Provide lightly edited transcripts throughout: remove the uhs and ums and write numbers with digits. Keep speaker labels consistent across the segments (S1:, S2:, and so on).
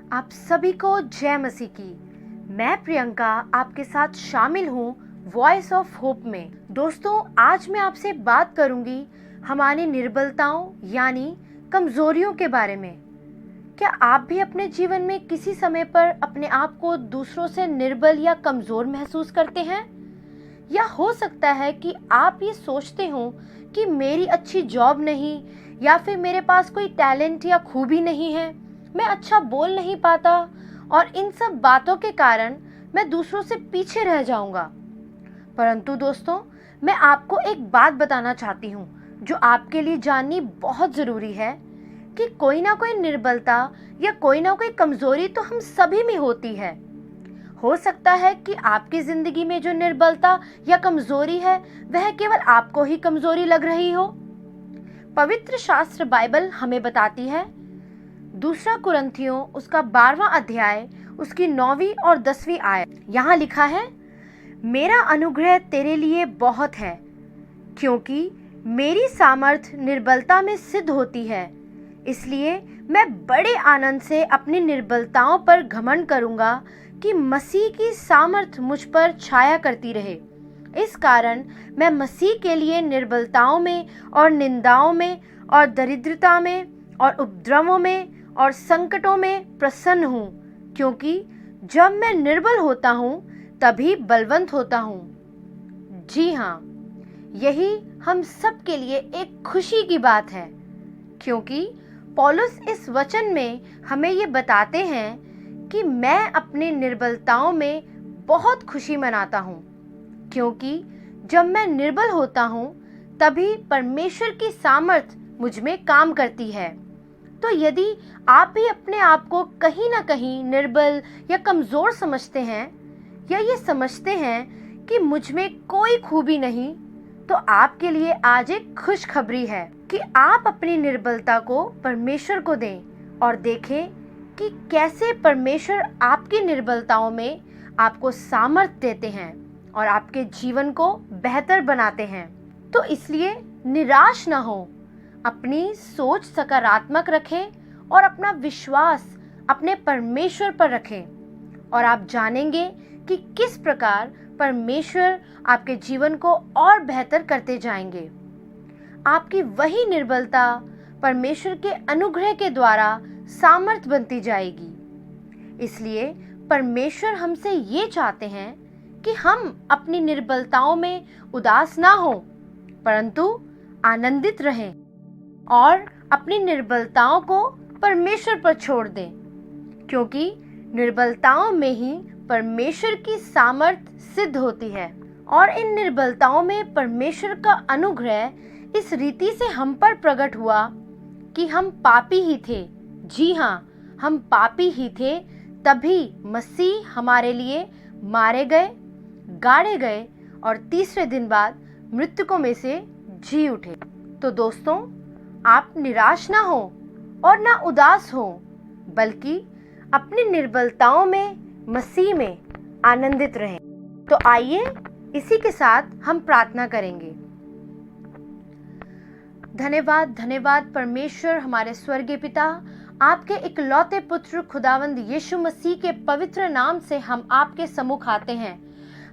S1: आप सभी को जय मसीह की। मैं प्रियंका आपके साथ शामिल हूँ वॉइस ऑफ होप में। दोस्तों, आज मैं आपसे बात करूंगी हमारी निर्बलताओं यानी कमजोरियों के बारे में। क्या आप भी अपने जीवन में किसी समय पर अपने आप को दूसरों से निर्बल या कमजोर महसूस करते हैं? या हो सकता है कि आप ये सोचते हो कि मेरी अच्छी जॉब नहीं, या फिर मेरे पास कोई टैलेंट या खूबी नहीं है, मैं अच्छा बोल नहीं पाता और इन सब बातों के कारण मैं दूसरों से पीछे रह जाऊंगा। परंतु दोस्तों, मैं आपको एक बात बताना चाहती हूँ जो आपके लिए जाननी बहुत ज़रूरी है कि कोई ना कोई निर्बलता या कोई ना कोई कमज़ोरी तो हम सभी में होती है। हो सकता है कि आपकी ज़िंदगी में जो निर्बलता या कमज़ोरी है वह केवल आपको ही कमज़ोरी लग रही हो। पवित्र शास्त्र बाइबल हमें बताती है, दूसरा कुरिन्थियों उसका 12वां अध्याय उसकी 9वीं और 10वीं आयत। यहाँ लिखा है, मेरा अनुग्रह तेरे लिए बहुत है, क्योंकि मेरी सामर्थ निर्बलता में सिद्ध होती है। इसलिए मैं बड़े आनंद से अपनी निर्बलताओं पर घमंड करूँगा कि मसीह की सामर्थ मुझ पर छाया करती रहे। इस कारण मैं मसीह के लिए निर्बलताओं में और निंदाओं में और दरिद्रता में और उपद्रवों में और संकटों में प्रसन्न हूँ, क्योंकि जब मैं निर्बल होता हूँ तभी बलवंत होता हूँ। जी हाँ, यही हम सब के लिए एक खुशी की बात है, क्योंकि पौलुस इस वचन में हमें ये बताते हैं कि मैं अपनी निर्बलताओं में बहुत खुशी मनाता हूँ, क्योंकि जब मैं निर्बल होता हूँ तभी परमेश्वर की सामर्थ मुझ में काम करती है। तो यदि आप भी अपने आप को कहीं ना कहीं निर्बल या कमज़ोर समझते हैं, या ये समझते हैं कि मुझ में कोई खूबी नहीं, तो आपके लिए आज एक खुशखबरी है कि आप अपनी निर्बलता को परमेश्वर को दें और देखें कि कैसे परमेश्वर आपकी निर्बलताओं में आपको सामर्थ देते हैं और आपके जीवन को बेहतर बनाते हैं। तो इसलिए निराश ना हो, अपनी सोच सकारात्मक रखें और अपना विश्वास अपने परमेश्वर पर रखें, और आप जानेंगे कि किस प्रकार परमेश्वर आपके जीवन को और बेहतर करते जाएंगे। आपकी वही निर्बलता परमेश्वर के अनुग्रह के द्वारा सामर्थ बनती जाएगी। इसलिए परमेश्वर हमसे ये चाहते हैं कि हम अपनी निर्बलताओं में उदास ना हो, परंतु आनंदित रहें और अपनी निर्बलताओं को परमेश्वर पर छोड़ दें, क्योंकि निर्बलताओं में ही परमेश्वर की सामर्थ सिद्ध होती है। और इन निर्बलताओं में परमेश्वर का अनुग्रह इस रीति से हम पर प्रकट हुआ कि हम पापी ही थे। जी हाँ, हम पापी ही थे, तभी मसीह हमारे लिए मारे गए, गाड़े गए और तीसरे दिन बाद मृतकों में से जी उठे। तो दोस्तों, आप निराश ना हो और ना उदास हो, बल्कि अपनी निर्बलताओं में मसीह में आनंदित रहें। तो आइए इसी के साथ हम प्रार्थना करेंगे। धन्यवाद धन्यवाद परमेश्वर हमारे स्वर्गीय पिता, आपके इकलौते पुत्र खुदावंद यीशु मसीह के पवित्र नाम से हम आपके सम्मुख आते हैं।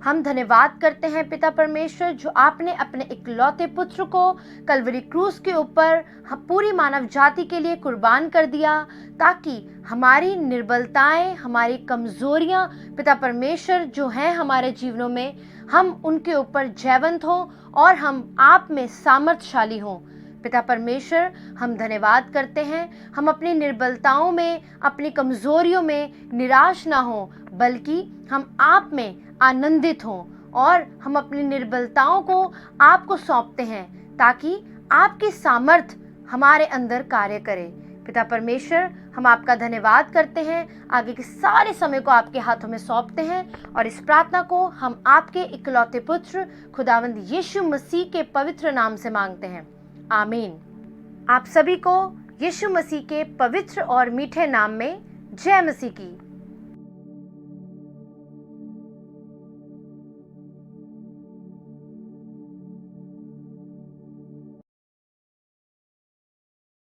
S1: हम धन्यवाद करते हैं पिता परमेश्वर, जो आपने अपने इकलौते पुत्र को कलवरी क्रूस के ऊपर पूरी मानव जाति के लिए कुर्बान कर दिया, ताकि हमारी निर्बलताएं, हमारी कमजोरियां पिता परमेश्वर जो हैं हमारे जीवनों में, हम उनके ऊपर जयवंत हों और हम आप में सामर्थ्यशाली हों। पिता परमेश्वर, हम धन्यवाद करते हैं, हम अपनी निर्बलताओं में, अपनी कमजोरियों में निराश ना हो, बल्कि हम आप में आनंदित हों और हम अपनी निर्बलताओं को आपको सौंपते हैं, ताकि आपकी सामर्थ हमारे अंदर कार्य करे। पिता परमेश्वर, हम आपका धन्यवाद करते हैं, आगे के सारे समय को आपके हाथों में सौंपते हैं और इस प्रार्थना को हम आपके इकलौते पुत्र खुदावंद यीशु मसीह के पवित्र नाम से मांगते हैं, आमीन। आप सभी को यीशु मसीह के पवित्र और मीठे नाम में जय मसीह की।